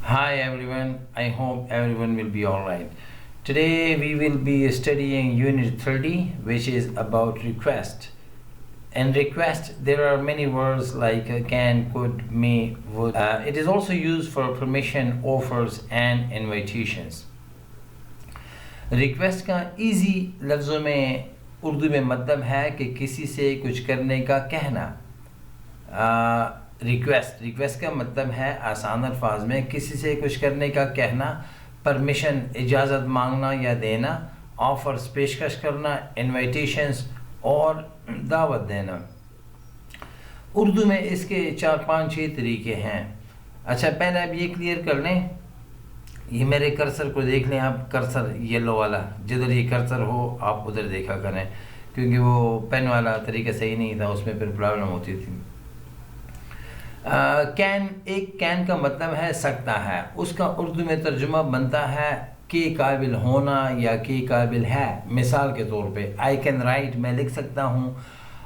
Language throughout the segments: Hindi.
Hi everyone, I hope everyone will be alright. Today we will be studying Unit 30, which is about request. In request, there are many words like can, could, may, would. It is also used for permission, offers and invitations. Request का इजी लफ्ज़ों में उर्दू में मतलब है कि किसी से कुछ करने का कहना। रिक्वेस्ट का मतलब है आसान अल्फाज में किसी से कुछ करने का कहना, परमिशन इजाज़त मांगना या देना, ऑफर्स पेशकश करना, इनविटेशंस और दावत देना। उर्दू में इसके 4-5-6 तरीके हैं। अच्छा, पहले आप ये क्लियर कर लें, ये मेरे कर्सर को देख लें आप, कर्सर येलो वाला, जिधर ये कर्सर हो आप उधर देखा करें, क्योंकि वो पेन वाला तरीका सही नहीं था, उसमें फिर प्रॉब्लम होती थी। कैन का मतलब है सकता है, उसका उर्दू में तर्जुमा बनता है के काबिल होना या के काबिल है। मिसाल के तौर पे आई कैन राइट, मैं लिख सकता हूँ।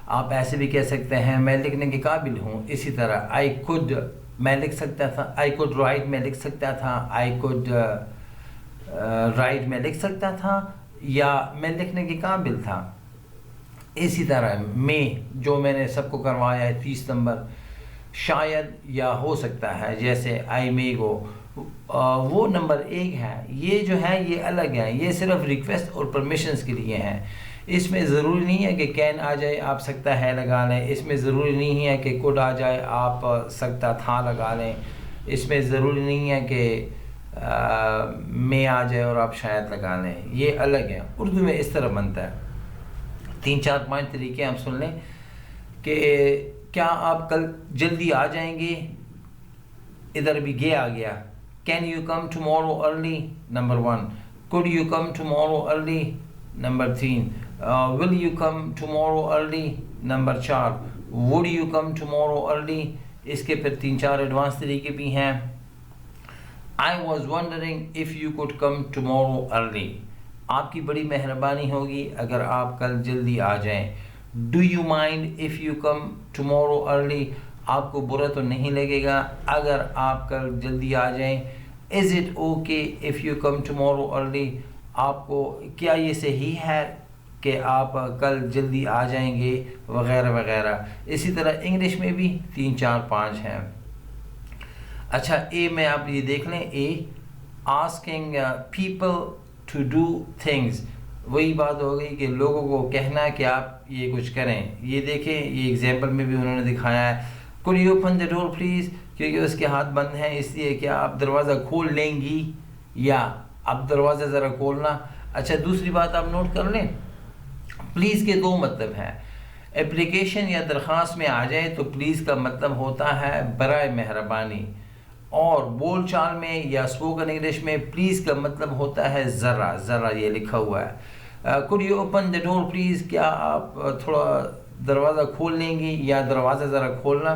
आप ऐसे भी कह सकते हैं मैं लिखने के काबिल हूँ। इसी तरह आई कुड, मैं लिख सकता था। आई कुड राइट, मैं लिख सकता था। आई कुड राइट, मैं लिख सकता था या मैं लिखने के काबिल था। इसी तरह में, जो मैंने सबको करवाया है 30 नंबर, शायद या हो सकता है, जैसे आई मे गो, वो नंबर 1 है। ये जो है ये अलग है, ये सिर्फ रिक्वेस्ट और परमिशंस के लिए हैं। इसमें ज़रूरी नहीं है कि कैन आ जाए आप सकता है लगा लें। इसमें ज़रूरी नहीं है कि कुड आ जाए आप सकता था लगा लें। इसमें ज़रूरी नहीं है कि मे आ जाए और आप शायद लगा लें। ये अलग है, उर्दू में इस तरह बनता है। 3-4-5 तरीके हम सुन लें कि क्या आप कल जल्दी आ जाएंगे। इधर भी गे आ गया। Can you come tomorrow early, number 1। Could you come tomorrow early, number 3। Will you come tomorrow early, number 4। Would you come tomorrow early. इसके फिर 3-4 एडवांस तरीके भी हैं। I was wondering if you could come tomorrow early, आपकी बड़ी मेहरबानी होगी अगर आप कल जल्दी आ जाएं। Do you mind if you come tomorrow early, आपको बुरा तो नहीं लगेगा अगर आप कल जल्दी आ जाएं। Is it okay if you come tomorrow early, आपको क्या ये सही है कि आप कल जल्दी आ जाएंगे, वगैरह वगैरह। इसी तरह इंग्लिश में भी 3-4-5 हैं। अच्छा, ए में आप ये देख लें, a asking people to do things, वही बात हो गई कि लोगों को कहना है कि आप ये कुछ करें। ये देखें, ये एग्जाम्पल में भी उन्होंने दिखाया है। Could you open the door please, क्योंकि उसके हाथ बंद हैं इसलिए क्या आप दरवाज़ा खोल लेंगी या आप दरवाज़ा ज़रा खोलना। अच्छा, दूसरी बात आप नोट कर लें, प्लीज़ के 2 मतलब हैं। एप्लीकेशन या दरख्वास्त में आ जाए तो प्लीज़ का मतलब होता है बराए मेहरबानी, और बोल चाल में या स्पोकन इंग्लिश में प्लीज़ का मतलब होता है ज़रा ज़रा। ये लिखा हुआ है, could you open the door please, क्या आप थोड़ा दरवाज़ा खोल लेंगी या दरवाज़ा ज़रा खोलना।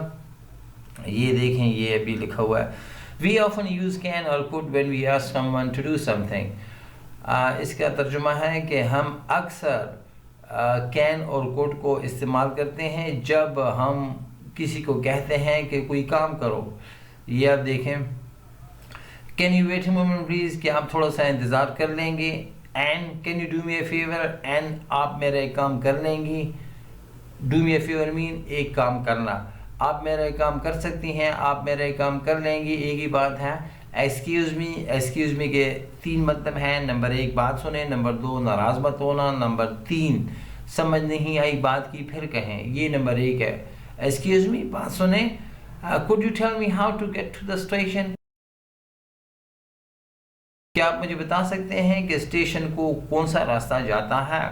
ये देखें, ये अभी लिखा हुआ है। वी ऑफन यूज़ कैन और could when we ask someone to do something. इसका तर्जुमा है कि हम अक्सर कैन और कुड को इस्तेमाल करते हैं जब हम किसी को कहते हैं कि कोई काम करो। ये आप देखें, can you wait a moment please, कि आप थोड़ा सा इंतज़ार कर लेंगे। And can you do me a favour, एंड आप मेरा एक काम कर लेंगी। Do me a favour mean एक काम करना, आप मेरा एक काम कर सकती हैं, आप मेरा एक काम कर लेंगी, एक ही बात है। एक्सक्यूज़ मी के 3 मतलब हैं। नंबर 1 बात सुने, नंबर 2 नाराज़ मत होना, नंबर 3 समझ नहीं आई बात की फिर कहें। ये नंबर 1 है। एक्सक्यूज़ मी, बात सुने। Could you tell me how to get to the station, क्या आप मुझे बता सकते हैं कि स्टेशन को कौन सा रास्ता जाता है।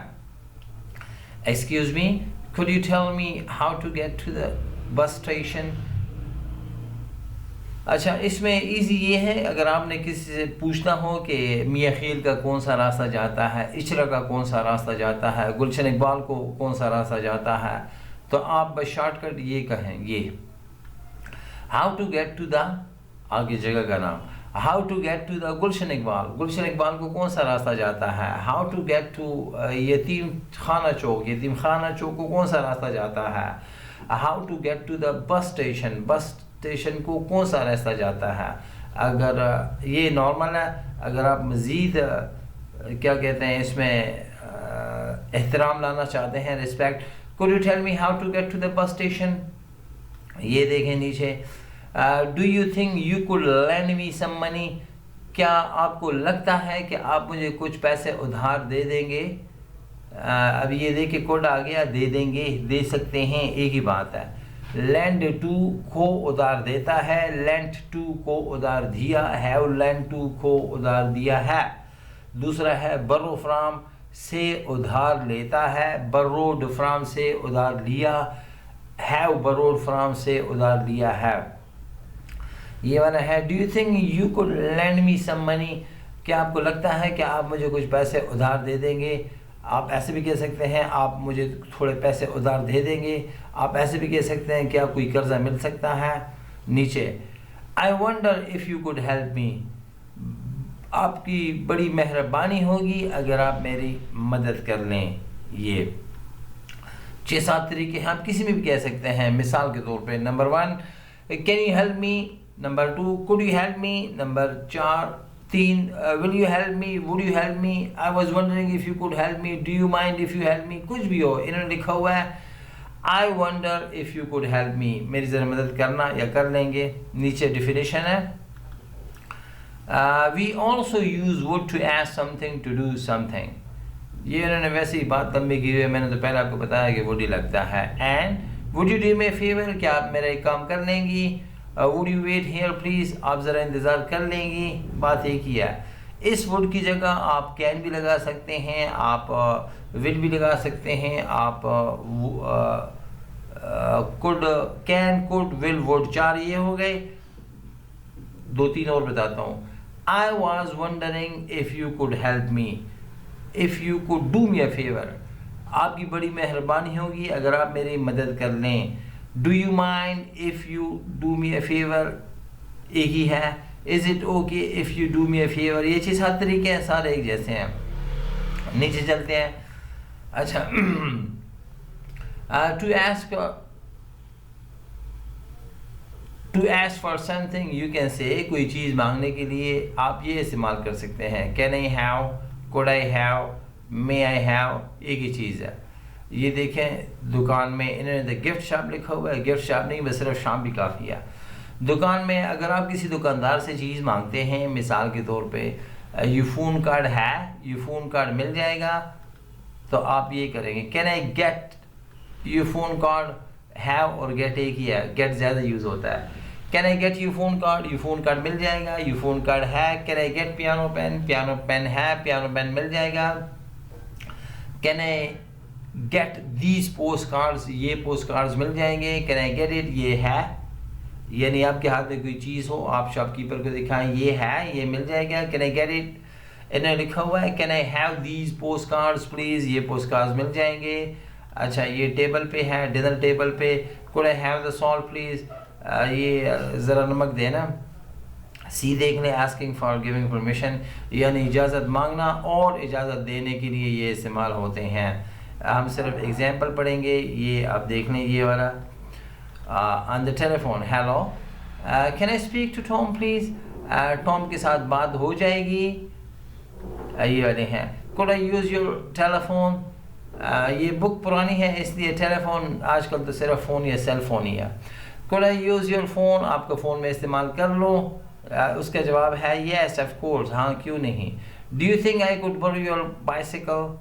Excuse me, could you tell me how to get to the bus station. अच्छा, इसमें इजी ये है, अगर आपने किसी से पूछना हो कि मियाँ खील का कौन सा रास्ता जाता है, इचरा का कौन सा रास्ता जाता है, गुलशन इकबाल को कौन सा रास्ता जाता है, तो आप बस शॉर्टकट ये कहें, ये how to get to the, आगे जगह का नाम, how to get to the Gulshan Iqbal को कौन सा रास्ता जाता है। हाउ टू गेट टू यतीम खाना चौक को कौन सा रास्ता जाता है। How to get to the bus station को कौन सा रास्ता जाता है। अगर ये नॉर्मल है, अगर आप मज़ीद क्या कहते हैं इसमें एहतराम लाना चाहते हैं, respect, could you tell me how to get to the bus station. ये देखें नीचे, do you think you could lend me some money, क्या आपको लगता है कि आप मुझे कुछ पैसे उधार दे देंगे। अब ये देखिए कोड आ गया, दे देंगे, दे सकते हैं, एक ही बात है। लैंड टू को उधार देता है, लेंट टू को उधार दिया, हैव लेंड टू को उधार दिया है। दूसरा है बरो फ्राम, से उधार लेता है, बरोड फ्राम से उधार लिया, हैव बरोड फ्राम से उधार लिया है। ये वाला है do you think you could lend me some money, क्या आपको लगता है कि आप मुझे कुछ पैसे उधार दे देंगे। आप ऐसे भी कह सकते हैं आप मुझे थोड़े पैसे उधार दे देंगे। आप ऐसे भी कह सकते हैं क्या कोई कर्जा मिल सकता है। नीचे I wonder if you could help me, आपकी बड़ी मेहरबानी होगी अगर आप मेरी मदद कर लें। ये 6-7 तरीके हैं, आप किसी में भी कह सकते हैं। मिसाल के तौर पे number 1 can you help me, number 2 could you help me, number 3 will you help me, would you help me, I was wondering if you could help me, do you mind if you help me. कुछ भी हो, इन्होंने लिखा हुआ है I wonder if you could help me, मेरी ज़रा मदद करना या कर लेंगे। नीचे डिफिनेशन है we also use would to ask something to do something. ये उन्होंने वैसे ही बात लंबी की हुई है, मैंने तो पहले आपको बताया कि वुड ही लगता है। And would you do me a favour, क्या आप मेरा एक काम कर लेंगी। Would you wait here please, आप ज़रा इंतज़ार कर लेंगी। बात एक ही है, इस वुड की जगह आप कैन भी लगा सकते हैं, आप विल भी लगा सकते हैं, आप could, can, could, will, would, 4 ये हो गए। 2-3 और बताता हूँ। I was wondering if you could help me, if you could do me a favor, आपकी बड़ी मेहरबानी होगी अगर आप मेरी मदद कर लें। Do you mind if you do me a favor, एक ही है। Is it okay if you do me a favor, ये 6-7 तरीके हैं, सारे एक जैसे हैं। नीचे चलते हैं। अच्छा to ask for something you can say, कोई चीज़ मांगने के लिए आप ये इस्तेमाल कर सकते हैं can I have, could I have, may I have, एक ही चीज़ है। ये देखें दुकान में इन्होंने द गिफ्ट शॉप लिखा हुआ है, गिफ्ट शॉप नहीं बस सिर्फ शॉप भी काफ़ी है। दुकान में अगर आप किसी दुकानदार से चीज़ मांगते हैं, मिसाल के तौर पे ये फ़ोन कार्ड है, ये फ़ोन कार्ड मिल जाएगा, तो आप ये करेंगे can I get you phone card, have और गेट एक ही है, गेट ज़्यादा यूज़ होता है। Can I get you phone card, you phone card मिल जाएगा, यू फ़ोन कार्ड है। Can I get piano pen, piano pen है, पियानो पेन मिल जाएगा। Can I get these postcards, ये पोस्ट कार्ड्स मिल जाएंगे। कैन आई गेट इट, ये है, यानी आपके हाथ में कोई चीज़ हो, आप शॉपकीपर को दिखाएं ये है, ये मिल जाएगा। कैन आई गेट इट, इन्हें लिखा हुआ है can I have these post cards please, ये पोस्ट कार्ड्स मिल जाएंगे। अच्छा ये टेबल पे है, डिनर टेबल पे, could I have the salt please, ये ज़रा नमक देना। सी देख लें आस्किंग फॉर गिविंग परमिशन, यानी इजाज़त मांगना और इजाज़त देने के लिए ये इस्तेमाल होते हैं। हम सिर्फ एग्जांपल पढ़ेंगे, ये आप देख लें ये वाला। On the telephone hello, can I speak to Tom please, Tom के साथ बात हो जाएगी। ये वाले हैं could I use your telephone, ये बुक पुरानी है इसलिए टेलीफोन आजकल तो सिर्फ फ़ोन या सेल फ़ोन ही है। Could I use your phone, आपका फ़ोन में इस्तेमाल कर लो। उसका जवाब है येस ऑफ कोर्स, हाँ क्यों नहीं। Do you think I could borrow your bicycle,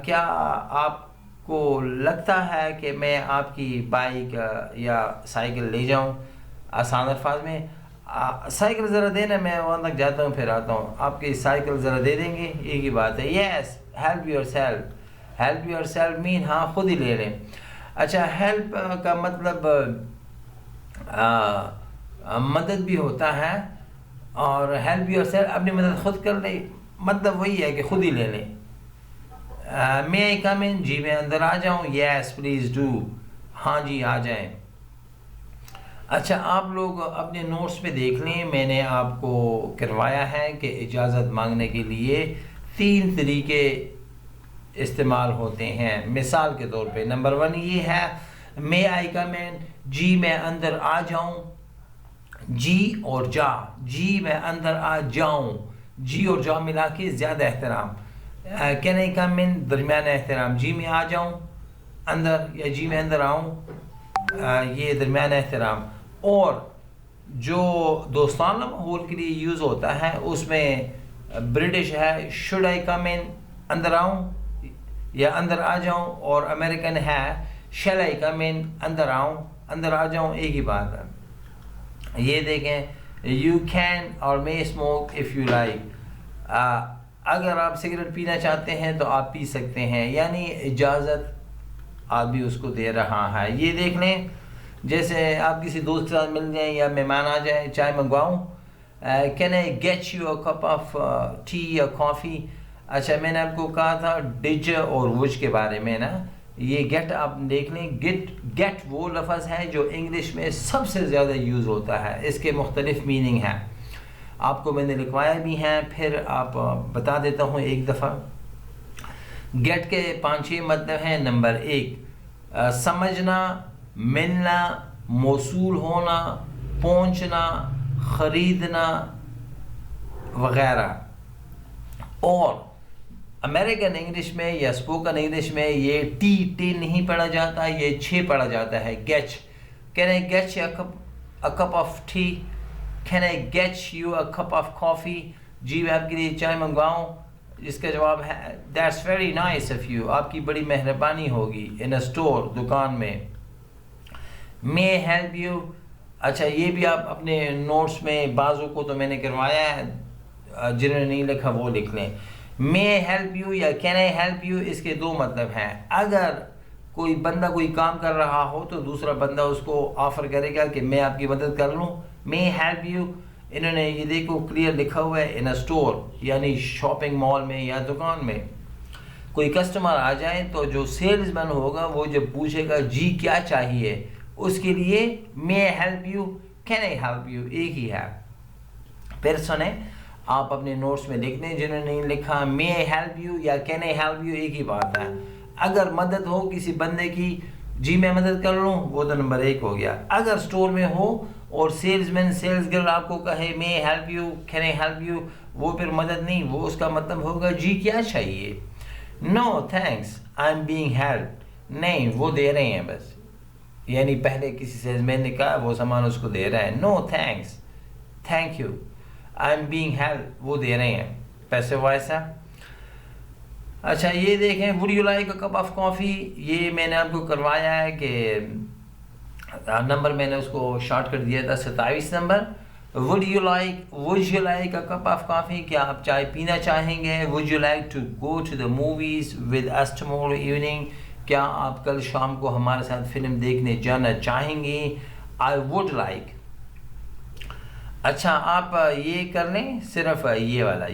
क्या आपको लगता है कि मैं आपकी बाइक या साइकिल ले जाऊं। आसान अल्फाज में साइकिल ज़रा देना, मैं वहाँ तक जाता हूँ फिर आता हूँ, आपकी साइकिल ज़रा दे देंगे, एक ही बात है। Yes help your self, help your self mean हाँ खुद ही ले लें। अच्छा हेल्प का मतलब मदद भी होता है, और हेल्प योर सेल्फ अपनी मदद खुद कर ले, मतलब वही है कि खुद ही ले लें। मे आई कम इन, जी मैं अंदर आ जाऊँ। येस प्लीज़ डू, हाँ जी आ जाएं। अच्छा आप लोग अपने नोट्स में देख लें, मैंने आपको करवाया है कि इजाज़त मांगने के लिए 3 तरीके इस्तेमाल होते हैं। मिसाल के तौर पे नंबर 1 ये है मे आई कम इन, जी मैं अंदर आ जाऊं। जी और जा, जी मैं अंदर आ जाऊं, जी और जा मिला के ज़्यादा एहतराम। कैन आई कम इन, दरमियाना एहतराम, जी में आ जाऊं अंदर या जी में अंदर आऊं, ये दरमियाना एहतराम। और जो दोस्ताना माहौल के लिए यूज़ होता है उसमें ब्रिटिश है शुड आई कम इन, अंदर आऊं या अंदर आ जाऊं, और अमेरिकन है शैल आई कम इन, अंदर आऊं, अंदर आ जाऊं, एक ही बात है। ये देखें, यू कैन और मे स्मोक इफ़ यू लाइक, अगर आप सिगरेट पीना चाहते हैं तो आप पी सकते हैं, यानी इजाज़त आदमी उसको दे रहा है। ये देख लें, जैसे आप किसी दोस्त के साथ मिल जाएं या मेहमान आ जाए, चाय मंगवाऊँ, can I get you a cup of tea या कॉफ़ी। अच्छा, मैंने आपको कहा था डिज और वुज के बारे में ना, ये गेट आप देख लें, गेट वो लफ्ज़ है जो इंग्लिश में सबसे ज़्यादा यूज़ होता है, इसके मुख्तलिफ मीनिंग हैं, आपको मैंने लिखवाया भी हैं, फिर आप बता देता हूँ एक दफ़ा। गेट के 5-6 मतलब हैं। नंबर 1, समझना, मिलना, मौसूल होना, पहुँचना, ख़रीदना वग़ैरह। और अमेरिकन इंग्लिश में या स्पोकन इंग्लिश में ये टी नहीं पढ़ा जाता, ये 6 पढ़ा जाता है, गेच। Can I get you a cup of tea, can I get you a cup of coffee, जी मैं आपके लिए चाय मंगवाऊँ, इसका जवाब है that's very nice of you, आपकी बड़ी मेहरबानी होगी। इन अ स्टोर, दुकान में। मे हेल्प यू, अच्छा ये भी आप अपने नोट्स में, बाज़ों को तो मैंने करवाया है, जिन्होंने नहीं लिखा वो लिख लें। मे हेल्प यू या कैन आई हेल्प यू, इसके 2 मतलब हैं। अगर कोई बंदा कोई काम कर रहा हो तो दूसरा बंदा उसको ऑफ़र करेगा कि मैं आपकी मदद कर लूँ, मे हेल्प यू। इन्होंने ये देखो क्लियर लिखा हुआ है, इन अ स्टोर यानी शॉपिंग मॉल में या दुकान में। कोई कस्टमर आ जाए तो जो सेल्समैन होगा वो जब पूछेगा जी क्या चाहिए, उसके लिए may help you, can I help you एक ही है। फिर सुने, आप अपने नोट्स में लिख लें, जिन्होंने नहीं लिखा, मे हेल्प यू या कैन आई हेल्प यू एक ही बात है। अगर मदद हो किसी बंदे की, जी मैं मदद कर लूँ, वो तो नंबर 1 हो गया। अगर स्टोर में हो और सेल्समैन सेल्स गर्ल आपको कहे may help you, can I help you, वो फिर मदद नहीं, वो उसका मतलब होगा जी क्या चाहिए। No thanks I am being help, नहीं वो दे रहे हैं बस, यानी पहले किसी सेल्समैन ने कहा वो सामान उसको दे रहा है। No thanks, thank you, I am being help, वो दे रहे हैं पैसे वैसा। अच्छा ये देखें, would you like a cup of coffee, ये मैंने आपको करवाया है कि नंबर मैंने उसको शॉर्ट कर दिया था 27 नंबर। Would you like a cup of coffee, क्या आप चाय पीना चाहेंगे। Would you like to go to the movies with us tomorrow evening, क्या आप कल शाम को हमारे साथ फिल्म देखने जाना चाहेंगे। आई वुड लाइक। अच्छा आप ये कर लें, सिर्फ ये वाला,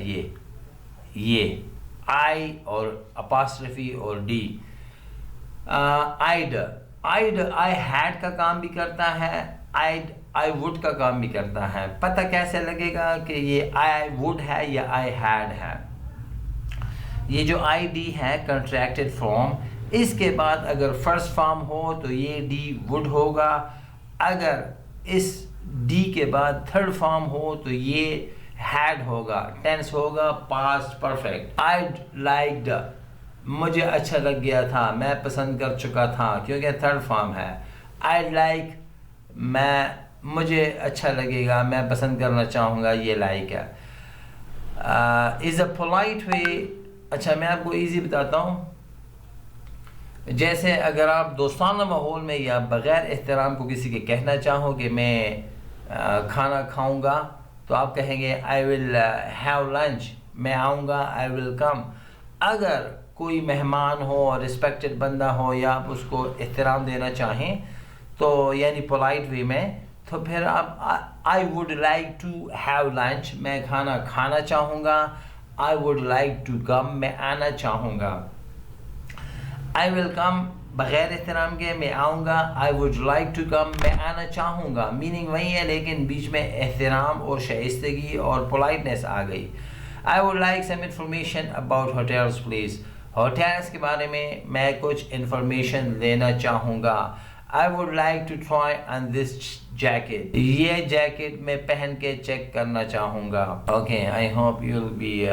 ये आई और अपास्ट्रफी और डी। आइड आई हैड का काम भी करता है, आई वुड का काम भी करता है। पता कैसे लगेगा कि ये आई वुड है या आई हैड है। ये जो आई डी है कंट्रैक्टेड फॉर्म, इसके बाद अगर फर्स्ट फॉर्म हो तो ये डी वुड होगा, अगर इस डी के बाद थर्ड फॉर्म हो तो ये हैड होगा, टेंस होगा पास्ट परफेक्ट। आइड लाइक्ड, मुझे अच्छा लग गया था, मैं पसंद कर चुका था, क्योंकि थर्ड फॉर्म है। आइड लाइक, मुझे अच्छा लगेगा, मैं पसंद करना चाहूँगा, ये लाइक है। इज़ अ पोलाइट वे, अच्छा मैं आपको इजी बताता हूँ। जैसे अगर आप दोस्ताना माहौल में या बग़ैर एहतराम को किसी के कहना चाहो कि मैं खाना खाऊंगा, तो आप कहेंगे आई विल हैव लंच, मैं आऊँगा, आई विल कम। अगर कोई मेहमान हो और रिस्पेक्टेड बंदा हो या आप उसको एहतराम देना चाहें तो यानी पोलाइट वे में, तो फिर आप I would like to have lunch, मैं खाना खाना चाहूँगा। I would like to come, मैं आना चाहूँगा। आई विल कम, बग़ैर एहतराम के मैं आऊँगा। I would like to come, मैं आना चाहूँगा। मीनिंग वही है, लेकिन बीच में एहतराम और शाइस्तगी और पोलाइटनेस आ गई। I would like some information about hotels please, hotels के बारे में मैं कुछ इंफॉर्मेशन लेना चाहूँगा। I would like to try on this jacket. ये जैकेट मैं पहन के चेक करना चाहूँगा. Okay, I hope you'll be